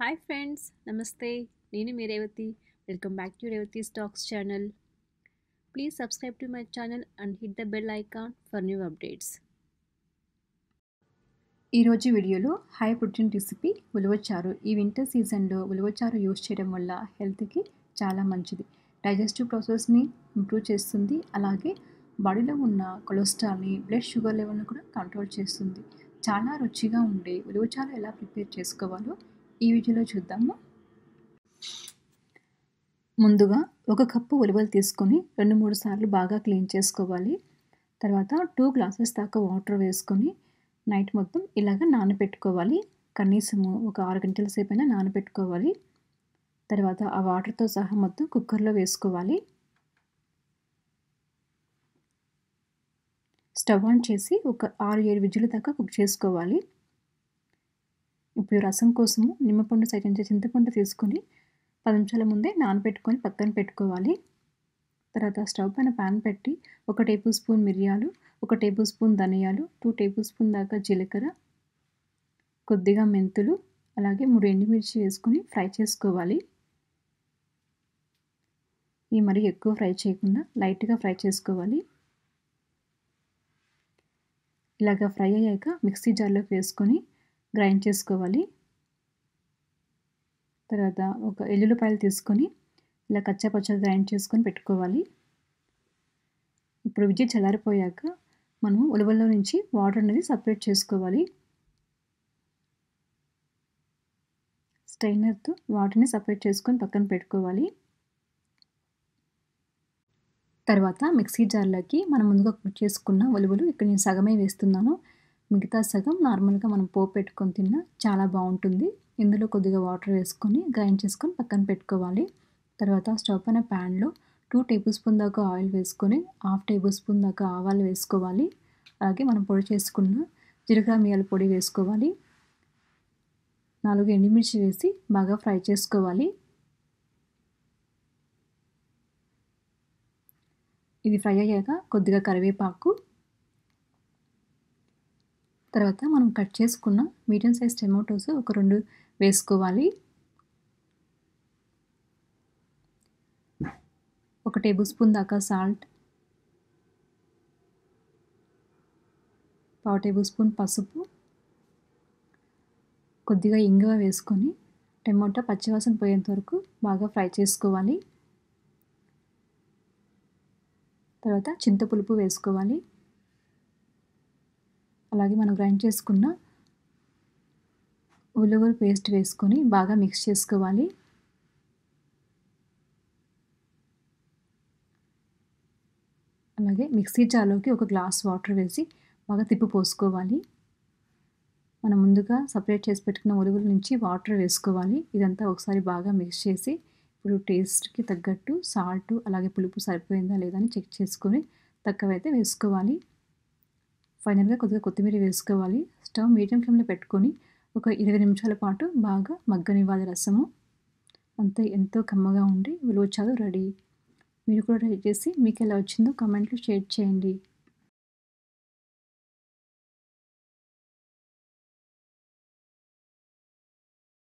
Hi friends, నమస్తే. నేను మీ Revathi. Welcome back to Revathi stocks channel. Please subscribe to my channel and hit the bell icon for new updates. ఈరోజు వీడియోలో high protein recipe ఉలవచారు. ఈ winter సీజన్లో ఉలవచారు use చేయడం వల్ల హెల్త్కి చాలా మంచిది. డైజెస్టివ్ ప్రాసెస్ని ఇంప్రూవ్ చేస్తుంది. అలాగే బాడీలో ఉన్న కొలెస్ట్రాల్ని, బ్లడ్ షుగర్ లెవెల్ని కూడా కంట్రోల్ చేస్తుంది. చాలా రుచిగా ఉండే ఉలవచారు ఎలా ప్రిపేర్ చేసుకోవాలో ఈ వీడియోలో చూద్దాము. ముందుగా 1 కప్పు ఉలవలు తీసుకొని 2-3 సార్లు బాగా క్లీన్ చేసుకోవాలి. తర్వాత 2 గ్లాసెస్ దాకా వాటర్ వేసుకొని నైట్ మొత్తం ఇలాగ నానబెట్టుకోవాలి. కనీసము ఒక 6 గంటల సేపైనా నానబెట్టుకోవాలి. తర్వాత ఆ వాటర్తో సహా మొత్తం కుక్కర్లో వేసుకోవాలి. స్టవ్ ఆన్ చేసి ఒక 6-7 విజిల్ దాకా కుక్ చేసుకోవాలి. ఇప్పుడు రసం కోసము నిమ్మపండు సైజంత చింతపండు తీసుకొని 10 నిమిషాల ముందే నానబెట్టుకొని పక్కన పెట్టుకోవాలి. తర్వాత స్టవ్ పైన ప్యాన్ పెట్టి 1 టేబుల్ స్పూన్ మిరియాలు, 1 టేబుల్ స్పూన్ ధనియాలు, 2 టేబుల్ స్పూన్ దాకా జీలకర్ర, కొద్దిగా మెంతులు, అలాగే 3 ఎండుమిర్చి వేసుకొని ఫ్రై చేసుకోవాలి. ఇవి మరీ ఎక్కువ ఫ్రై చేయకుండా లైట్గా ఫ్రై చేసుకోవాలి. ఇలాగ ఫ్రై అయ్యాక మిక్సీ జార్లోకి వేసుకొని గ్రైండ్ చేసుకోవాలి. తర్వాత ఒక ఎల్లుల్లిపాయలు తీసుకొని ఇలా కచ్చాపచ్చగా గ్రైండ్ చేసుకొని పెట్టుకోవాలి. ఇప్పుడు విజిల్ చల్లారిపోయాక మనం ఉలవల్లో నుంచి వాటర్ అనేది సపరేట్ చేసుకోవాలి. స్ట్రైనర్తో వాటర్ని సపరేట్ చేసుకొని పక్కన పెట్టుకోవాలి. తర్వాత మిక్సీ జార్లోకి మనం ముందుగా కుక్ చేసుకున్న ఉలవలు ఇక్కడ నేను సగమే వేస్తున్నాను. మిగతా సగం నార్మల్గా మనం పోపు పెట్టుకొని తిన్నా చాలా బాగుంటుంది. ఇందులో కొద్దిగా వాటర్ వేసుకొని గ్రైండ్ చేసుకొని పక్కన పెట్టుకోవాలి. తర్వాత స్టవ్ పైన ప్యాన్లో 2 టేబుల్ స్పూన్ దాకా ఆయిల్ వేసుకొని 1/2 టేబుల్ స్పూన్ దాకా ఆవాలు వేసుకోవాలి. అలాగే మనం పొడి చేసుకున్న జీలకర్ర మిరియాల పొడి వేసుకోవాలి. 4 ఎండుమిర్చి వేసి బాగా ఫ్రై చేసుకోవాలి. ఇది ఫ్రై అయ్యాక కొద్దిగా కరివేపాకు, తర్వాత మనం కట్ చేసుకున్న మీడియం సైజ్ టమాటోస్ ఒక 2 వేసుకోవాలి. 1 టేబుల్ స్పూన్ దాకా సాల్ట్, 1/2 టేబుల్ స్పూన్ పసుపు, కొద్దిగా ఇంగువ వేసుకొని టమాటో పచ్చివాసన పోయేంత వరకు బాగా ఫ్రై చేసుకోవాలి. తర్వాత చింతపులుపు వేసుకోవాలి. అలాగే మనం గ్రైండ్ చేసుకున్న ఉలవల పేస్ట్ వేసుకొని బాగా మిక్స్ చేసుకోవాలి. అలాగే మిక్సీ జార్లోకి 1 గ్లాస్ వాటర్ వేసి బాగా తిప్పి పోసుకోవాలి. మనం ముందుగా సపరేట్ చేసి పెట్టుకున్న ఉలవల నుంచి వాటర్ వేసుకోవాలి. ఇదంతా ఒకసారి బాగా మిక్స్ చేసి ఇప్పుడు టేస్ట్కి తగ్గట్టు సాల్ట్ అలాగే పులుపు సరిపోయిందా లేదా అని చెక్ చేసుకొని తక్కువైతే వేసుకోవాలి. ఫైనల్గా కొద్దిగా కొత్తిమీర వేసుకోవాలి. స్టవ్ మీడియం ఫ్లేమ్లో పెట్టుకొని ఒక 20 నిమిషాల పాటు బాగా మగ్గనివ్వాలి రసము. అంతే, ఎంతో కమ్మగా ఉండి ఉలవచారు రెడీ. మీరు కూడా ట్రై చేసి మీకు ఎలా వచ్చిందో కామెంట్లో షేర్ చేయండి.